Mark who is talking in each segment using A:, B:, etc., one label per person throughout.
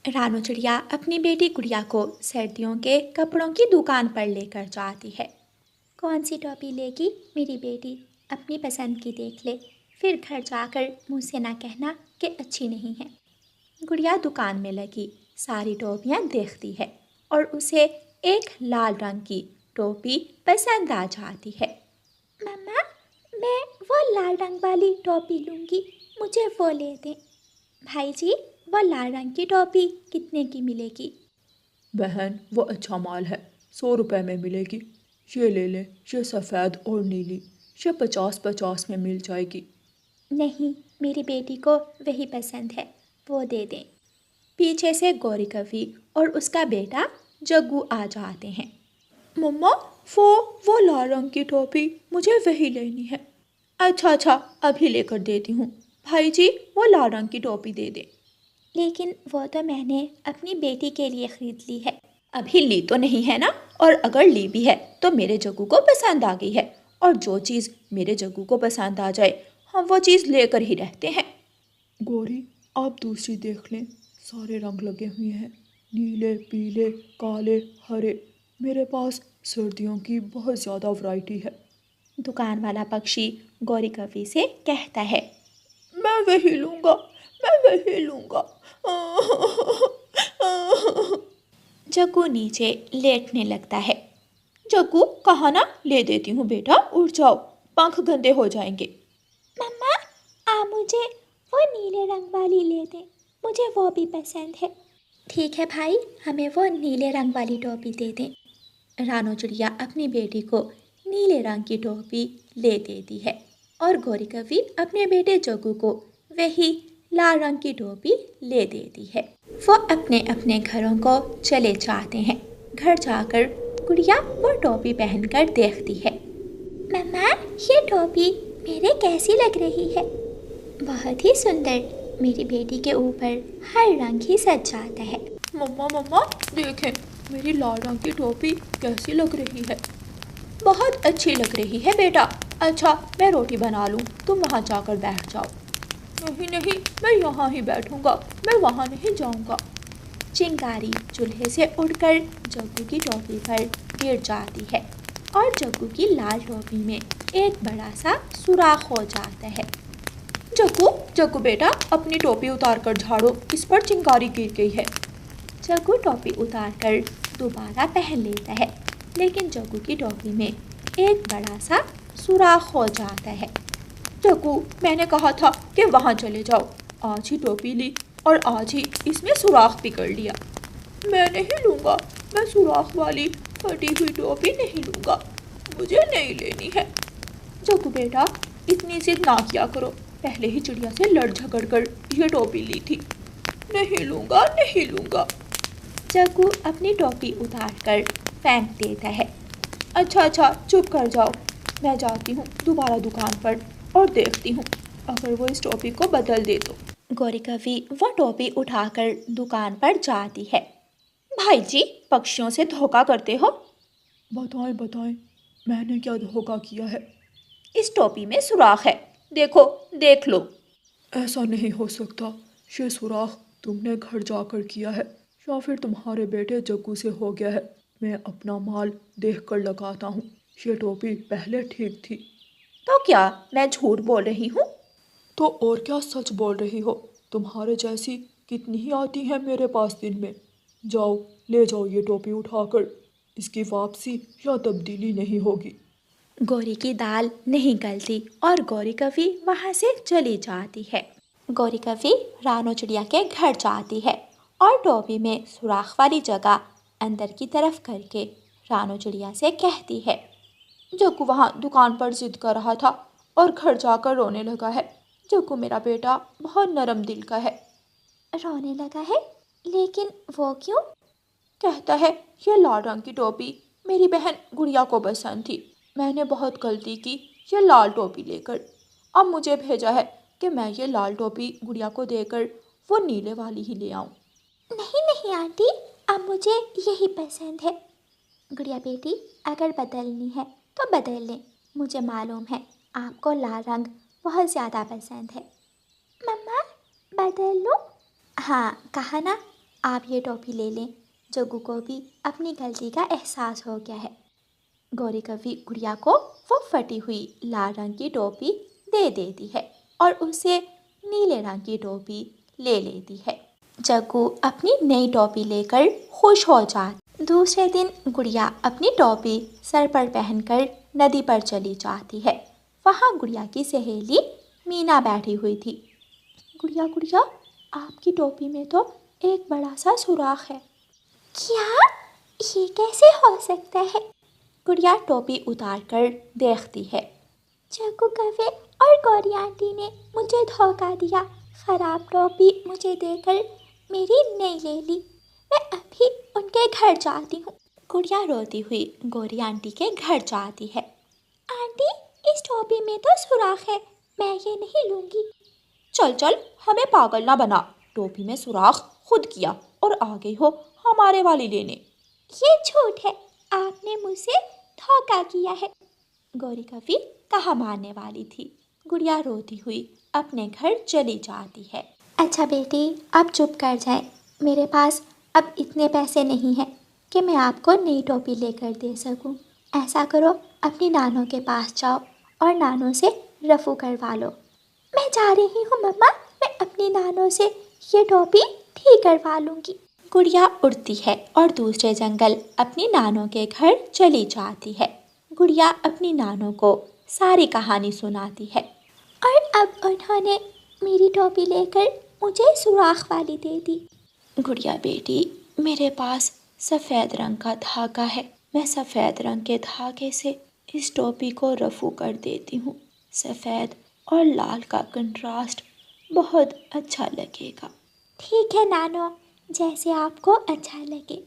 A: रानू चिड़िया अपनी बेटी गुड़िया को सर्दियों के कपड़ों की दुकान पर लेकर जाती है। कौन सी टोपी लेगी मेरी बेटी, अपनी पसंद की देख ले, फिर घर जाकर मुझसे ना कहना कि अच्छी नहीं है। गुड़िया दुकान में लगी सारी टोपियाँ देखती है और उसे एक लाल रंग की टोपी पसंद आ जाती है। मम्मा, मैं वो लाल रंग वाली टोपी लूँगी, मुझे वो ले दें। भाई जी, वो लाल रंग की टोपी कितने की मिलेगी?
B: बहन, वो अच्छा माल है, 100 रुपए में मिलेगी। ये ले ले, ये सफ़ेद और नीली, ये 50-50 में मिल जाएगी।
A: नहीं, मेरी बेटी को वही पसंद है, वो दे दें। पीछे से गौरी कवि और उसका बेटा जग्गू आ जाते हैं।
B: मम्मा, वो लाल रंग की टोपी मुझे वही लेनी है।
A: अच्छा अच्छा, अभी लेकर देती हूँ। भाई जी, वो लाल रंग की टोपी दे दें। लेकिन वो तो मैंने अपनी बेटी के लिए ख़रीद ली है। अभी ली तो नहीं है ना, और अगर ली भी है तो मेरे जग्गू को पसंद आ गई है, और जो चीज़ मेरे जग्गू को पसंद आ जाए हम वो चीज़ लेकर ही रहते हैं।
B: गौरी, आप दूसरी देख लें, सारे रंग लगे हुए हैं, नीले, पीले, काले, हरे। मेरे पास सर्दियों की बहुत ज़्यादा वैरायटी है।
A: दुकान वाला पक्षी गौरी कवि से कहता है।
B: मैं वही लूँगा, मैं वही लूँगा।
A: जग्गू नीचे लेटने लगता है। जग्गू, कहा ना ले देती हूँ बेटा, उठ जाओ, पंख गंदे हो जाएंगे। मम्मा, आप मुझे वो नीले रंग वाली ले दें, मुझे वो भी पसंद है। ठीक है भाई, हमें वो नीले रंग वाली टोपी दे दें। रानू चिड़िया अपनी बेटी को नीले रंग की टोपी ले देती है और गौरी कवि अपने बेटे जग्गू को वही लाल रंग की टोपी ले देती है। वो अपने अपने घरों को चले जाते हैं। घर जाकर गुड़िया वो टोपी पहनकर देखती है। मम्मा, ये टोपी मेरे कैसी लग रही है? बहुत ही सुंदर, मेरी बेटी के ऊपर हर रंग ही सज जाता है।
B: मम्मा मम्मा, देखें मेरी लाल रंग की टोपी कैसी लग रही है।
A: बहुत अच्छी लग रही है बेटा। अच्छा, मैं रोटी बना लूँ, तुम वहाँ जाकर बैठ जाओ।
B: नहीं नहीं, मैं यहाँ ही बैठूँगा, मैं वहाँ नहीं जाऊँगा।
A: चिंगारी चूल्हे से उड़कर जग्गू की टोपी पर गिर जाती है और जग्गू की लाल टोपी में एक बड़ा सा सुराख हो जाता है।
B: जग्गू जग्गू बेटा, अपनी टोपी उतार कर झाड़ो, इस पर चिंगारी गिर गई है।
A: जग्गू टोपी उतारकर दोबारा पहन लेता है, लेकिन जग्गू की टोपी में एक बड़ा सा सुराख हो जाता है।
B: जग्गू, मैंने कहा था कि वहाँ चले जाओ, आज ही टोपी ली और आज ही इसमें सुराख भी कर लिया। मैं नहीं लूँगा, मैं सुराख वाली फटी हुई टोपी नहीं लूँगा, मुझे नहीं लेनी है। जग्गू बेटा, इतनी जिद ना किया करो, पहले ही चिड़िया से लड़ झगड़ कर ये टोपी ली थी। नहीं लूँगा, नहीं लूँगा।
A: जग्गू अपनी टोपी उतारकर फेंक देता है।
B: अच्छा अच्छा, चुप कर जाओ, मैं जाती हूँ दोबारा दुकान पर और देखती हूँ अगर वो इस टोपी को बदल दे तो।
A: गौरी कवि वह टोपी उठाकर दुकान पर जाती है। भाई जी, पक्षियों से धोखा करते हो?
B: बताएं बताएं, मैंने क्या धोखा किया है?
A: इस टोपी में सुराख है, देखो, देख लो।
B: ऐसा नहीं हो सकता, ये सुराख तुमने घर जाकर किया है या फिर तुम्हारे बेटे जग्गू से हो गया है। मैं अपना माल देख कर लगाता हूँ, ये टोपी पहले ठीक थी।
A: तो क्या मैं झूठ बोल रही हूँ?
B: तो और क्या सच बोल रही हो? तुम्हारे जैसी कितनी ही आती हैं मेरे पास दिन में। जाओ, ले जाओ ये टोपी उठाकर, इसकी वापसी या तब्दीली नहीं होगी।
A: गौरी की दाल नहीं गलती और गौरी कवि वहाँ से चली जाती है। गौरी कवि रानू चिड़िया के घर जाती है और टोपी में सुराख वाली जगह अंदर की तरफ करके रानू चिड़िया से कहती है।
B: जग्गू वहाँ दुकान पर जिद कर रहा था और घर जाकर रोने लगा है। जग्गू मेरा बेटा बहुत नरम दिल का है।
A: रोने लगा है? लेकिन वो क्यों?
B: कहता है ये लाल रंग की टोपी मेरी बहन गुड़िया को पसंद थी, मैंने बहुत गलती की ये लाल टोपी लेकर। अब मुझे भेजा है कि मैं ये लाल टोपी गुड़िया को देकर वो नीले वाली ही ले आऊँ।
A: नहीं नहीं आंटी, अब मुझे यही पसंद है। गुड़िया बेटी, अगर बदलनी है तो बदल लें, मुझे मालूम है आपको लाल रंग बहुत ज़्यादा पसंद है। मम्मा, बदल लूँ? हाँ, कहा ना, आप ये टॉफ़ी ले लें। जग्गू को भी अपनी गलती का एहसास हो गया है। गौरी कवि गुड़िया को वो फटी हुई लाल रंग की टोपी दे देती है और उसे नीले रंग की टोपी ले लेती है। जग्गू अपनी नई टोपी लेकर खुश हो जाती। दूसरे दिन गुड़िया अपनी टोपी सर पर पहनकर नदी पर चली जाती है। वहाँ गुड़िया की सहेली मीना बैठी हुई थी। गुड़िया गुड़िया, आपकी टोपी में तो एक बड़ा सा सुराख है। क्या? ये कैसे हो सकता है? गुड़िया टोपी उतार कर देखती है। जग्गू कवि और गौरी आंटी ने मुझे धोखा दिया। खराब टोपी मुझे देकर मेरी नई ले ली। मैं अभी उनके घर जाती हूँ। गुड़िया रोती हुई गौरी आंटी के घर जाती है। आंटी, इस टोपी में तो सुराख है, मैं ये नहीं लूँगी।
B: चल चल, हमें पागल ना बना। टोपी में सुराख खुद किया और आ गई हो हमारे वाली लेने।
A: ये झूठ है, आपने मुझसे धोखा किया है। गौरी कवि कहाँ मानने वाली थी। गुड़िया रोती हुई अपने घर चली जाती है। अच्छा बेटी, अब चुप कर जाए। मेरे पास अब इतने पैसे नहीं हैं कि मैं आपको नई टोपी लेकर दे सकूं। ऐसा करो, अपनी नानों के पास जाओ और नानों से रफू करवा लो। मैं जा रही हूँ मम्मा, मैं अपनी नानों से ये टोपी ठीक करवा लूँगी। गुड़िया उड़ती है और दूसरे जंगल अपनी नानों के घर चली जाती है। गुड़िया अपनी नानों को सारी कहानी सुनाती है। और अब उन्होंने मेरी टोपी लेकर मुझे सुराख वाली दे दी। गुड़िया बेटी, मेरे पास सफ़ेद रंग का धागा है। मैं सफ़ेद रंग के धागे से इस टोपी को रफू कर देती हूँ। सफ़ेद और लाल का कंट्रास्ट बहुत अच्छा लगेगा। ठीक है नानो, जैसे आपको अच्छा लगे।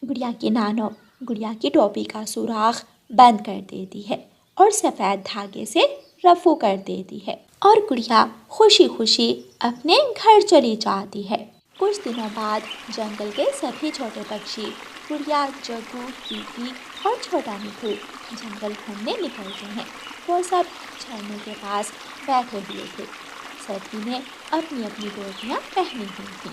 A: गुड़िया की नानो गुड़िया की टोपी का सुराख बंद कर देती है और सफ़ेद धागे से रफू कर देती है और गुड़िया खुशी खुशी अपने घर चली जाती है। कुछ दिनों बाद जंगल के सभी छोटे पक्षी गुड़िया, जग्गू, कीकी और छोटा मिठू जंगल घूमने निकलते हैं। वो सब झरने के पास बैठे हुए थे। सभी ने अपनी अपनी टोपियाँ पहनी हुई थी।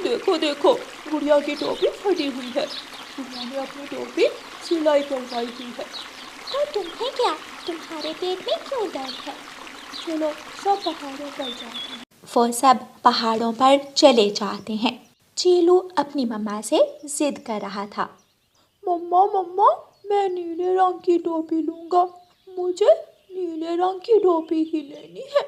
B: देखो देखो, गुड़िया की टोपी फटी हुई है। गुड़िया ने अपनी टोपी सिलाई करवाई हुई है।
A: तो तुम्हें क्या? तुम्हारे पेट में क्यों दर्द है?
B: चलो सब पहाड़ों पर जाते हैं।
A: वो सब पहाड़ों पर चले जाते हैं। चीलू अपनी मम्मा से जिद कर रहा था।
B: मम्मा मम्मा, मैं नीले रंग की टोपी लूँगा। मुझे नीले रंग की टोपी ही लेनी है।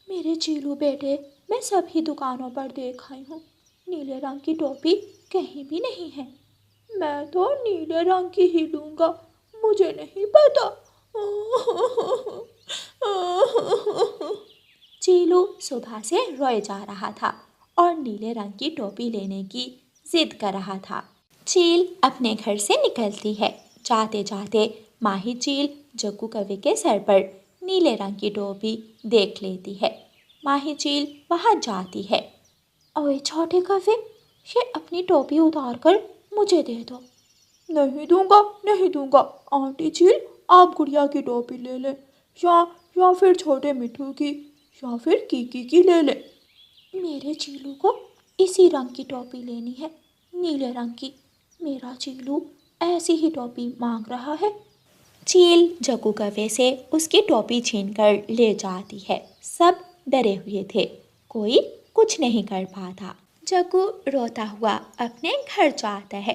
A: मेरे चीलू बेटे, मैं सभी दुकानों पर देख आई हूँ, नीले रंग की टोपी कहीं भी नहीं है।
B: मैं तो नीले रंग की ही लूँगा, मुझे नहीं पता।
A: चीलू सुबह से रोए जा रहा था और नीले रंग की टोपी लेने की जिद कर रहा था। चील अपने घर से निकलती है। जाते जाते माही चील जग्गू कवि के सर पर नीले रंग की टोपी देख लेती है। माही चील वहाँ जाती है। ओए छोटे कवि, ये अपनी टोपी उतार कर मुझे दे दो।
B: नहीं दूंगा, नहीं दूंगा। आंटी चील, आप गुड़िया की टोपी ले लें, या फिर छोटे मिठू की, या फिर कीकी की ले लें।
A: मेरे चीलू को इसी रंग की टोपी लेनी है, नीले रंग की। मेरा चीलू ऐसी ही टोपी मांग रहा है। चील जग्गू कवे से उसकी टोपी छीनकर ले जाती है। सब डरे हुए थे, कोई कुछ नहीं कर पाता। जग्गू रोता हुआ अपने घर जाता है।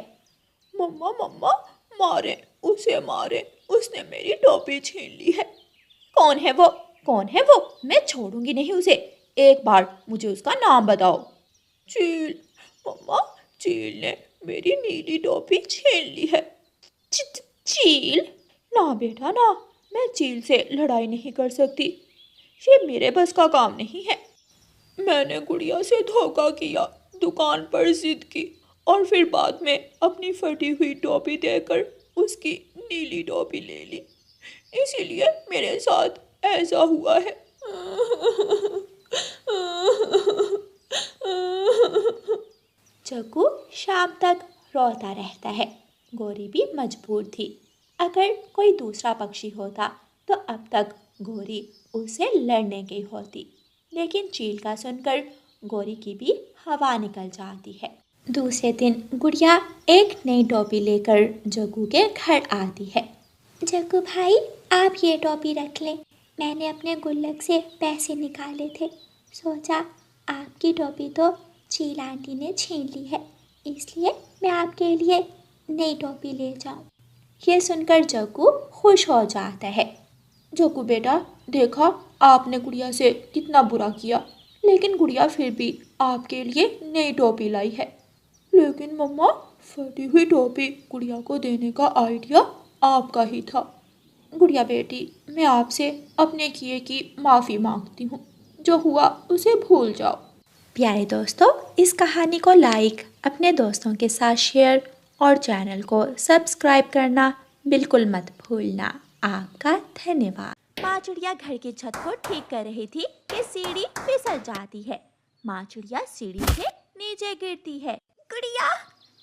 B: मम्मा मम्मा, मारे, उसे मारे, उसने मेरी टोपी छीन ली है।
A: कौन है वो? कौन है वो? मैं छोड़ूंगी नहीं उसे। एक बार मुझे उसका नाम बताओ।
B: चील। मम्मा, चील ने मेरी नीली टोपी छीन ली है।
A: चील?
B: ना बेटा ना, मैं चील से लड़ाई नहीं कर सकती, ये मेरे बस का काम नहीं है। मैंने गुड़िया से धोखा किया, दुकान पर जिद की और फिर बाद में अपनी फटी हुई टोपी देकर उसकी नीली टोपी ले ली, इसीलिए मेरे साथ ऐसा हुआ है।
A: जग्गू शाम तक रोता रहता है। गोरी भी मजबूर थी। अगर कोई दूसरा पक्षी होता तो अब तक गोरी उसे लड़ने गई होती, लेकिन चील का सुनकर गौरी की भी हवा निकल जाती है। दूसरे दिन गुड़िया एक नई टोपी लेकर जग्गू के घर आती है। जग्गू भाई, आप ये टोपी रख लें, मैंने अपने गुल्लक से पैसे निकाले थे, सोचा आपकी टोपी तो चील आंटी ने छीन ली है, इसलिए मैं आपके लिए नई टोपी ले जाऊं। ये सुनकर जग्गू खुश हो जाता है।
B: जग्गू बेटा, देखा आपने गुड़िया से कितना बुरा किया, लेकिन गुड़िया फिर भी आपके लिए नई टोपी लाई है। लेकिन मम्मा, फटी हुई टोपी गुड़िया को देने का आइडिया आपका ही था। गुड़िया बेटी, मैं आपसे अपने किए की माफ़ी मांगती हूँ, जो हुआ उसे भूल जाओ।
A: प्यारे दोस्तों, इस कहानी को लाइक, अपने दोस्तों के साथ शेयर और चैनल को सब्सक्राइब करना बिल्कुल मत भूलना। आपका धन्यवाद। माँ चिड़िया घर की छत को ठीक कर रही थी कि सीढ़ी फिसल जाती है। माँ चिड़िया सीढ़ी से नीचे गिरती है। गुड़िया,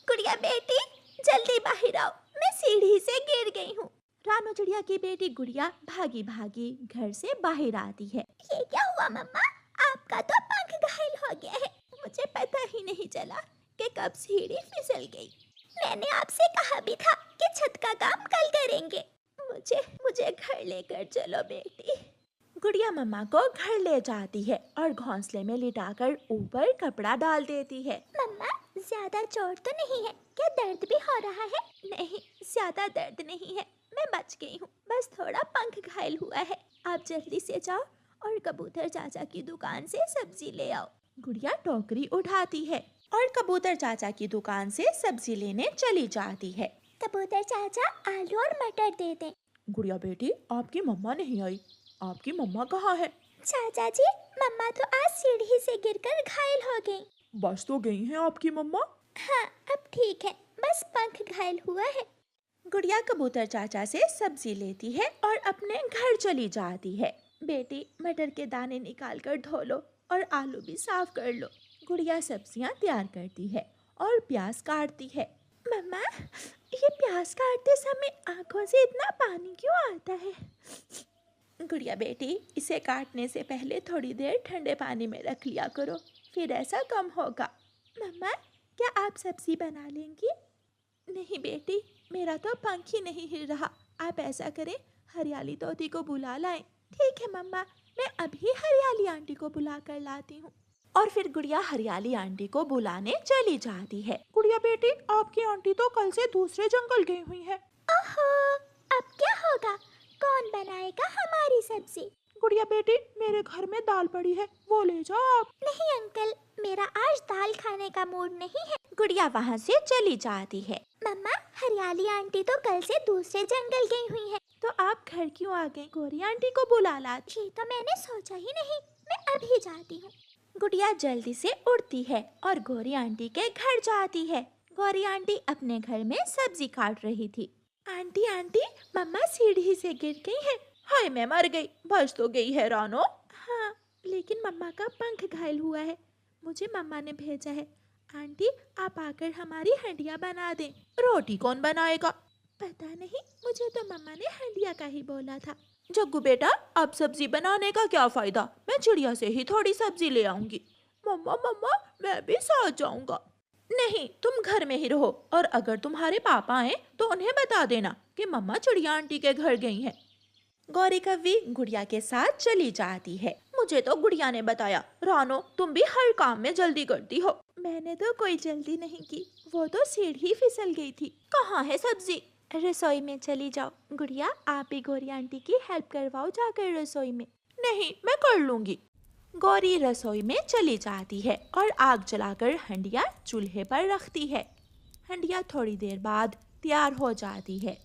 A: गुड़िया बेटी, जल्दी बाहर आओ, मैं सीढ़ी से गिर गई हूँ। रानू चिड़िया की बेटी गुड़िया भागी भागी घर से बाहर आती है। ये क्या हुआ मम्मा? आपका तो पंख घायल हो गया है। मुझे पता ही नहीं चला कि कब सीढ़ी फिसल गई। मैंने आपसे कहा भी था कि छत का काम कल करेंगे। मुझे घर लेकर चलो बेटी। गुड़िया मम्मा को घर ले जाती है और घोंसले में लिटाकर ऊपर कपड़ा डाल देती है। मम्मा, ज्यादा चोट तो नहीं है? क्या दर्द भी हो रहा है? नहीं, ज्यादा दर्द नहीं है, मैं बच गई हूँ, बस थोड़ा पंख घायल हुआ है। आप जल्दी से जाओ और कबूतर चाचा की दुकान से सब्जी ले आओ। गुड़िया टोकरी उठाती है और कबूतर चाचा की दुकान से सब्जी लेने चली जाती है। कबूतर चाचा, आलू और मटर दे दें।
B: गुड़िया बेटी, आपकी मम्मा नहीं आई, आपकी मम्मा कहाँ है?
A: चाचा जी, मम्मा तो आज सीढ़ी से गिरकर घायल हो गई।
B: बस तो गई हैं आपकी मम्मा?
A: हाँ, अब ठीक है, बस पंख घायल हुआ है। गुड़िया कबूतर चाचा से सब्जी लेती है और अपने घर चली जाती है। बेटी, मटर के दाने निकाल कर धो लो और आलू भी साफ कर लो। गुड़िया सब्जियां तैयार करती है और प्याज काटती है। मम्मा, ये प्याज काटते समय आंखों से इतना पानी क्यों आता है? गुड़िया बेटी, इसे काटने से पहले थोड़ी देर ठंडे पानी में रख लिया करो, फिर ऐसा कम होगा। मम्मा, क्या आप सब्जी बना लेंगी? नहीं बेटी, मेरा तो पंख ही नहीं हिल रहा। आप ऐसा करें, हरियाली तोती को बुला लाएं। ठीक है मम्मा, मैं अभी हरियाली आंटी को बुला कर लाती हूँ। और फिर गुड़िया हरियाली आंटी को बुलाने चली जाती है।
B: गुड़िया बेटी, आपकी आंटी तो कल से दूसरे जंगल गई हुई है।
A: ओहो, अब क्या होगा? कौन बनाएगा हमारी सब्जी?
B: गुड़िया बेटी, मेरे घर में दाल पड़ी है, वो ले जाओ आप।
A: नहीं अंकल, मेरा आज दाल खाने का मूड नहीं है। गुड़िया वहाँ से चली जाती है। मम्मा, हरियाली आंटी तो कल से दूसरे जंगल गई हुई है। तो आप घर क्यों आ गई? गौरी आंटी को बुला लाती। ये तो मैंने सोचा ही नहीं, मैं अभी जाती हूँ। गुड़िया जल्दी से उड़ती है और गौरी आंटी के घर जाती है। गौरी आंटी अपने घर में सब्जी काट रही थी। आंटी आंटी, मम्मा सीढ़ी से गिर गई है।
B: हाय, मैं मर गई, बच तो गई है रानो।
A: हाँ, लेकिन मम्मा का पंख घायल हुआ है, मुझे मम्मा ने भेजा है। आंटी, आप आकर हमारी हंडिया बना दें।
B: रोटी कौन बनाएगा?
A: पता नहीं, मुझे तो मम्मा ने हंडिया का ही बोला था।
B: जग्गू बेटा, अब सब्जी बनाने का क्या फायदा? मैं चिड़िया से ही थोड़ी सब्जी ले आऊंगी। मम्मा मम्मा, मैं भी साथ जाऊंगा। नहीं, तुम घर में ही रहो, और अगर तुम्हारे पापा आए तो उन्हें बता देना कि मम्मा चिड़िया आंटी के घर गई हैं।
A: गौरी कव्वी गुड़िया के साथ चली जाती है।
B: मुझे तो गुड़िया ने बताया। रानो, तुम भी हर काम में जल्दी करती हो।
A: मैंने तो कोई जल्दी नहीं की, वो तो सीढ़ी फिसल गई थी।
B: कहाँ है सब्जी?
A: रसोई में चली जाओ। गुड़िया, आप ही गौरी आंटी की हेल्प करवाओ जाकर रसोई में।
B: नहीं, मैं कर लूंगी।
A: गौरी रसोई में चली जाती है और आग जलाकर हंडिया चूल्हे पर रखती है। हंडिया थोड़ी देर बाद तैयार हो जाती है।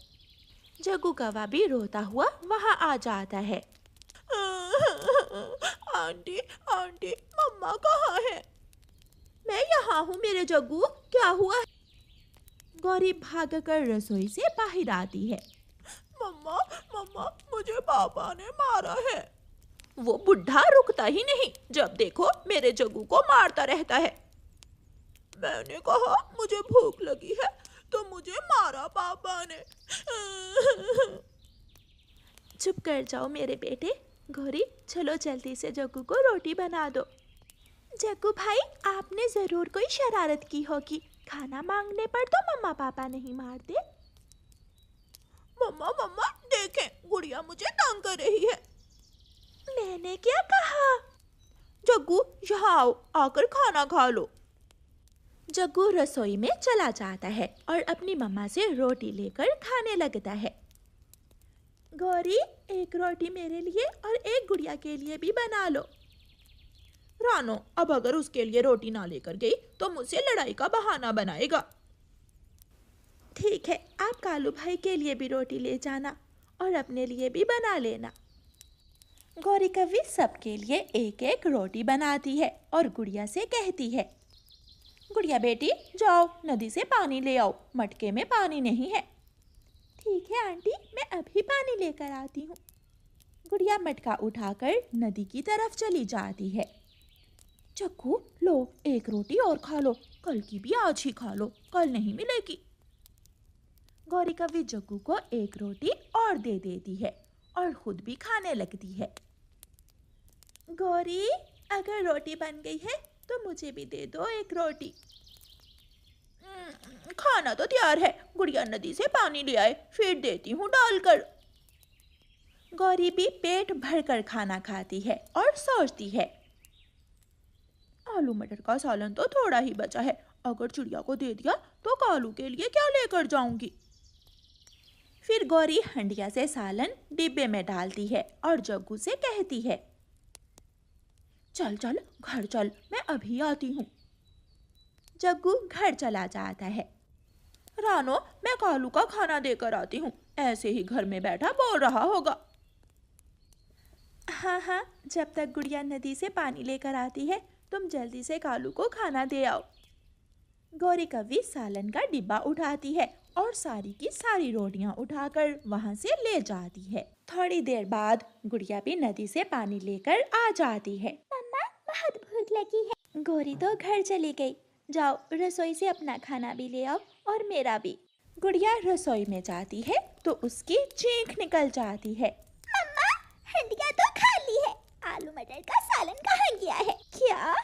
A: जग्गू कौवा भी रोता हुआ वहाँ आ जाता है।
B: आंटी आंटी, मम्मा कहाँ है? मैं यहाँ हूँ मेरे जग्गू, क्या हुआ?
A: गौरी भागकर रसोई से बाहर आती है।
B: मम्मा मम्मा, मुझे पापा ने मारा है। वो बुढ़ा रुकता ही नहीं, जब देखो मेरे जग्गू को मारता रहता है। मैंने कहा मुझे भूख लगी है तो मुझे मारा पापा ने।
A: चुप कर जाओ मेरे बेटे। गौरी, चलो जल्दी से जग्गू को रोटी बना दो। जग्गू भाई, आपने जरूर कोई शरारत की होगी। खाना मांगने पर तो मम्मा पापा नहीं मारते।
B: मम्मा मम्मा देखें, गुड़िया मुझे तंग कर रही है।
A: मैंने क्या कहा?
B: जग्गू यहाँ आओ, आकर खाना खा लो।
A: जग्गू रसोई में चला जाता है और अपनी मम्मा से रोटी लेकर खाने लगता है। गौरी, एक रोटी मेरे लिए और एक गुड़िया के लिए भी बना लो।
B: रानो, अब अगर उसके लिए रोटी ना लेकर गई तो मुझसे लड़ाई का बहाना बनाएगा।
A: ठीक है, आप कालू भाई के लिए भी रोटी ले जाना और अपने लिए भी बना लेना। गौरी कवि सबके लिए एक एक रोटी बनाती है और गुड़िया से कहती है, गुड़िया बेटी जाओ नदी से पानी ले आओ, मटके में पानी नहीं है। ठीक है आंटी, मैं अभी पानी लेकर आती हूँ। गुड़िया मटका उठाकर नदी की तरफ चली जाती है। जग्गू लो, एक रोटी और खा लो, कल की भी आज ही खा लो, कल नहीं मिलेगी। गौरी कवि जग्गू को एक रोटी और दे देती है और खुद भी खाने लगती है। गौरी, अगर रोटी बन गई है तो मुझे भी दे दो एक रोटी।
B: खाना तो तैयार है, गुड़िया नदी से पानी ले आए, फिर देती हूँ डालकर।
A: गौरी भी पेट भरकर खाना खाती है और सोचती है,
B: आलू मटर का सालन तो थोड़ा ही बचा है, अगर चिड़िया को दे दिया तो कालू के लिए क्या लेकर जाऊंगी।
A: फिर गौरी हंडिया से सालन डिब्बे में डालती है और जग्गू से कहती है,
B: चल चल घर चल, मैं अभी आती हूँ।
A: जग्गू घर चला जाता है।
B: रानो, मैं कालू का खाना देकर आती हूँ, ऐसे ही घर में बैठा बोल रहा होगा।
A: हाँ हाँ, जब तक गुड़िया नदी से पानी लेकर आती है तुम जल्दी से कालू को खाना दे आओ। गौरी कवि सालन का डिब्बा उठाती है और सारी की सारी रोटियां उठाकर वहां से ले जाती है। थोड़ी देर बाद गुड़िया भी नदी से पानी लेकर आ जाती है। मम्मा, बहुत भूख लगी है। गौरी तो घर चली गई, जाओ रसोई से अपना खाना भी ले आओ और मेरा भी। गुड़िया रसोई में जाती है तो उसकी चीख निकल जाती है।
C: मम्मा, हंडिया तो खाली है, आलू मटर का सालन कहाँ गया है?
A: क्या?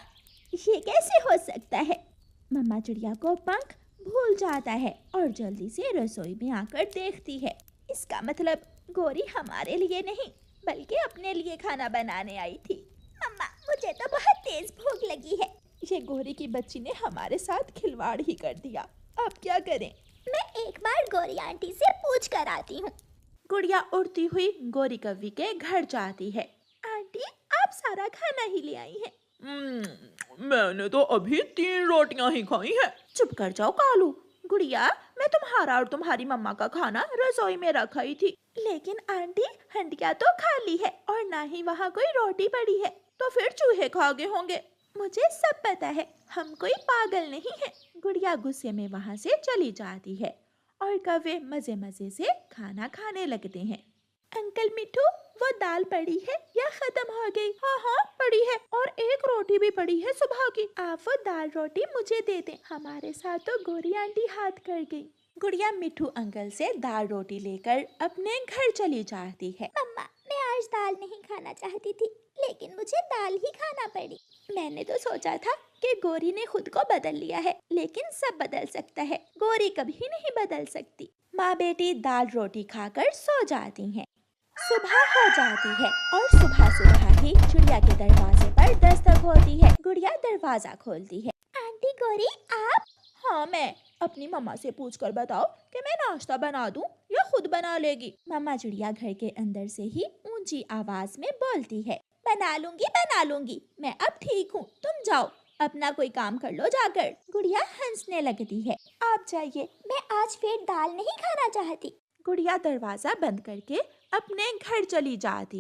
A: ये कैसे हो सकता है? मम्मा चिड़िया को पंख भूल जाता है और जल्दी से रसोई में आकर देखती है। इसका मतलब गौरी हमारे लिए नहीं बल्कि अपने लिए खाना बनाने आई थी।
C: मम्मा, मुझे तो बहुत तेज भूख लगी है।
A: ये गौरी की बच्ची ने हमारे साथ खिलवाड़ ही कर दिया, अब क्या करें?
C: मैं एक बार गौरी आंटी से पूछ कर आती हूँ।
A: गुड़िया उड़ती हुई गौरी कवि के घर जाती है। आंटी, आप सारा खाना ही ले आई हैं।
B: मैंने तो अभी 3 रोटियां ही खाई हैं।
A: चुप कर जाओ कालू। गुड़िया, मैं तुम्हारा और तुम्हारी मम्मा का खाना रसोई में रखा ही थी। लेकिन आंटी, हंडिया तो खाली है और ना ही वहाँ कोई रोटी पड़ी है।
B: तो फिर चूहे खा गए होंगे।
A: मुझे सब पता है, हम कोई पागल नहीं है। गुड़िया गुस्से में वहाँ से चली जाती है और कौवे मजे मजे से खाना खाने लगते हैं। अंकल मिठू, वो दाल पड़ी है या खत्म हो गई?
B: हाँ हाँ पड़ी है, और एक रोटी भी पड़ी है सुबह की।
A: आप वो दाल रोटी मुझे दे दें, हमारे साथ तो गौरी आंटी हाथ कर गई। गुड़िया मिठू अंकल से दाल रोटी लेकर अपने घर चली जाती है।
C: मम्मा, मैं आज दाल नहीं खाना चाहती थी, लेकिन मुझे दाल ही खाना पड़ी।
A: मैंने तो सोचा था कि गौरी ने खुद को बदल लिया है, लेकिन सब बदल सकता है, गौरी कभी नहीं बदल सकती। माँ बेटी दाल रोटी खाकर सो जाती हैं। सुबह हो जाती है और सुबह सुबह ही चिड़िया के दरवाजे पर दस्तक होती है। गुड़िया दरवाजा खोलती है।
C: आंटी गौरी, आप?
B: हाँ मैं। अपनी मम्मा से पूछकर बताओ कि मैं नाश्ता बना दूं या खुद बना लेगी।
A: मम्मा चिड़िया घर के अंदर से ही ऊंची आवाज में बोलती है,
C: बना लूंगी, मैं अब ठीक हूँ, तुम जाओ
A: अपना कोई काम कर लो जाकर। गुड़िया हंसने लगती है, आप जाइए,
C: मैं आज फिर दाल नहीं खाना चाहती।
A: गुड़िया दरवाजा बंद करके अपने घर चली जाती।